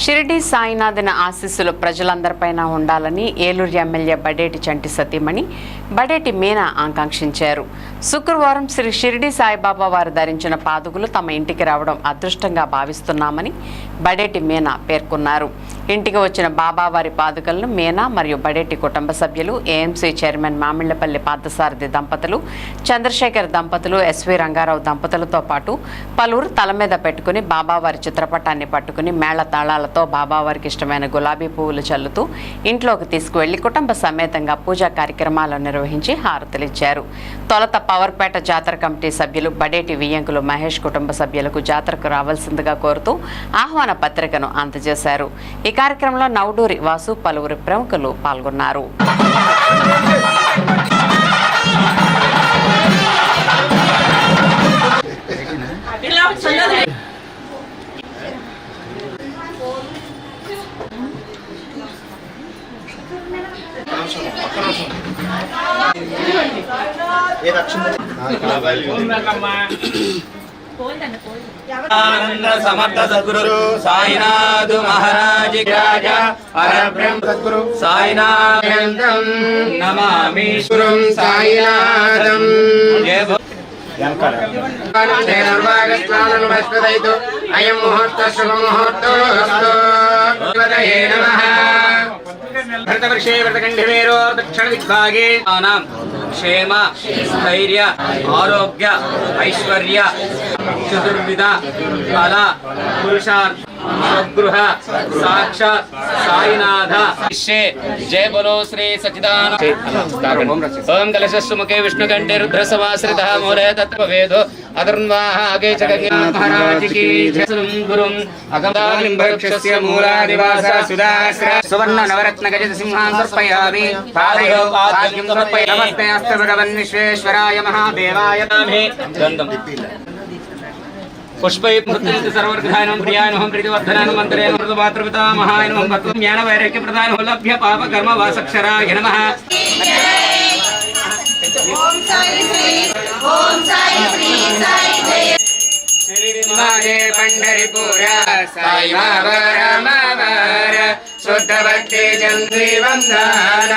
షిరిడి సాయినాథన్ ఆశీస్సులు ప్రజలందరిపైన ఉండాలని ఏలూరు ఎమ్మెల్యే బడేటి చంటి సతీమణి బడేటి మీనా ఆకాంక్షించారు. శుక్రవారం శ్రీ షిరిడి సాయిబాబా వారు ధరించిన పాదుకులు తమ ఇంటికి రావడం అదృష్టంగా భావిస్తున్నామని బడేటి మీనా పేర్కొన్నారు. ఇంటికి వచ్చిన బాబావారి పాదుకలను మీనా మరియు బడేటి కుటుంబ సభ్యులు, ఏఎంసీ చైర్మన్ మామిళ్లపల్లి పార్థసారథి దంపతులు, చంద్రశేఖర్ దంపతులు, ఎస్వి రంగారావు దంపతులతో పాటు పలువురు తల మీద పెట్టుకుని బాబావారి చిత్రపటాన్ని పట్టుకుని మేళ తాళాలతో బాబావారికి ఇష్టమైన గులాబీ పువ్వులు చల్లుతూ ఇంట్లోకి తీసుకువెళ్లి కుటుంబ సమేతంగా పూజా కార్యక్రమాలు నిర్వహించి హారతులిచ్చారు. తొలత పవర్పేట జాతర కమిటీ సభ్యులు బడేటి వియ్యంకులు మహేష్ కుటుంబ సభ్యులకు జాతరకు రావాల్సిందిగా కోరుతూ ఆహ్వాన పత్రికను అందజేశారు. ఈ కార్యక్రమంలో నవడూరి వాసు, పలువురు ప్రముఖులు పాల్గొన్నారు. आनंद समर्थ सद्गुरु साईनाथ महाराज राजा परब्रह्म सद्गुरु साईनाथ नमामि गुरुं साईनाथं अयं मुहूर्त शुभ मुहूर्तो नमः भरतवर्षे व्रतकण्ठिवेरो दक्षिण दिग्भागे क्षेम स्थैर्य आरोग्य ऐश्वर्य चतुर्विध फल पुरुषार्थ गृह साक्षात् साईनाथ जय बोलो श्री सच्चिदानंद ओम कलशस्सु मुखे विष्णुकंठे रुद्रसमाश्रितः मूले तत्त्ववेदो अधर्वाः आगे च गंगा महाराज की जय गुरुं अगमदालिम्भक्षस्य मूलादिवास सुदाश्र सुवर्ण नवरत्न गजत सिंहान् समर्पयामि पादयो पाद्यं समर्पयामि नमस्ते अस्तु भगवन् विश्वेश्वराय महादेवाय नामे गन्धं पुष्पै मृत्युंत सर्वर्गधाय नमः प्रियाय नमः प्रीतिवर्धनाय नमः मंत्रे नमः मातृपितामहाय नमः भक्तं ज्ञान वैराग्य प्रदाय नमः लभ्य पाप कर्म वासक्षराय नमः ओम साई श्री जय श्री पंढरीपुरा साई बाबा रामावर शुद्ध भक्ति चंद्री वंदन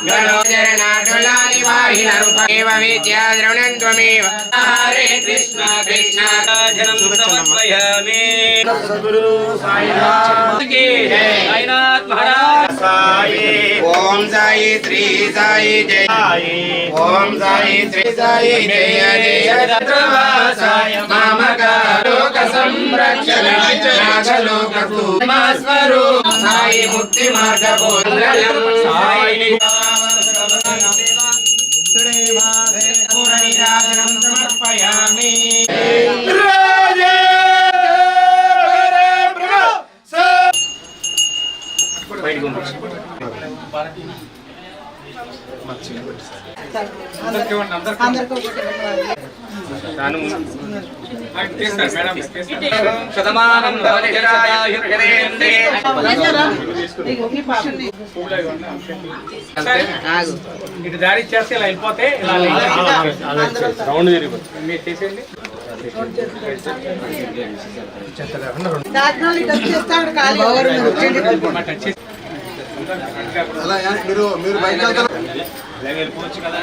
गणोजरनाटुलानि वाहिन रूपमेव विद्या द्रवणं त्वमेव हरे कृष्ण कृष्ण जन्म समर्पयामि सद्गुरु साईनाथ की जय साईनाथ महाराज साई ओम साई श्री साई जय ओम साई श्री साई जय जय साई मामका लोक संरक्षण नागलोक स्वरूप साई मुक्ति मार्ग बोललम साई समर्पयामि శతమానం ఇటు దారి చేస్తే ఇలా వెళ్ళిపోతే రౌండ్ మీరు చేసేయండి. వెళ్ళిపోవచ్చు కదా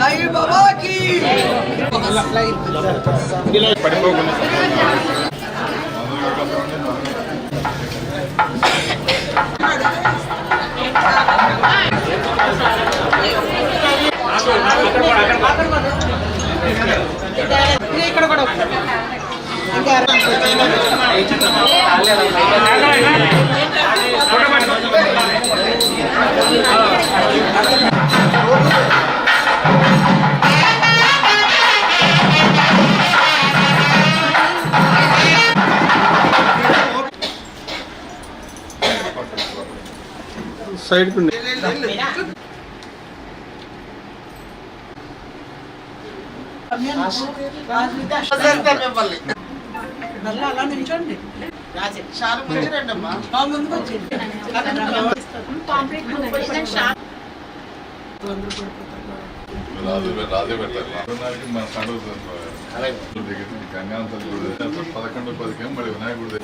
साई बाबा की ఇక్కడ కూడా ఇంకా సైడ్ కు అలా నిల్చోండి ముందుకు వచ్చేయండి రాజే పెట్టాలి మన పండుగ గంగా 11:10 మళ్ళీ వినాయకుడు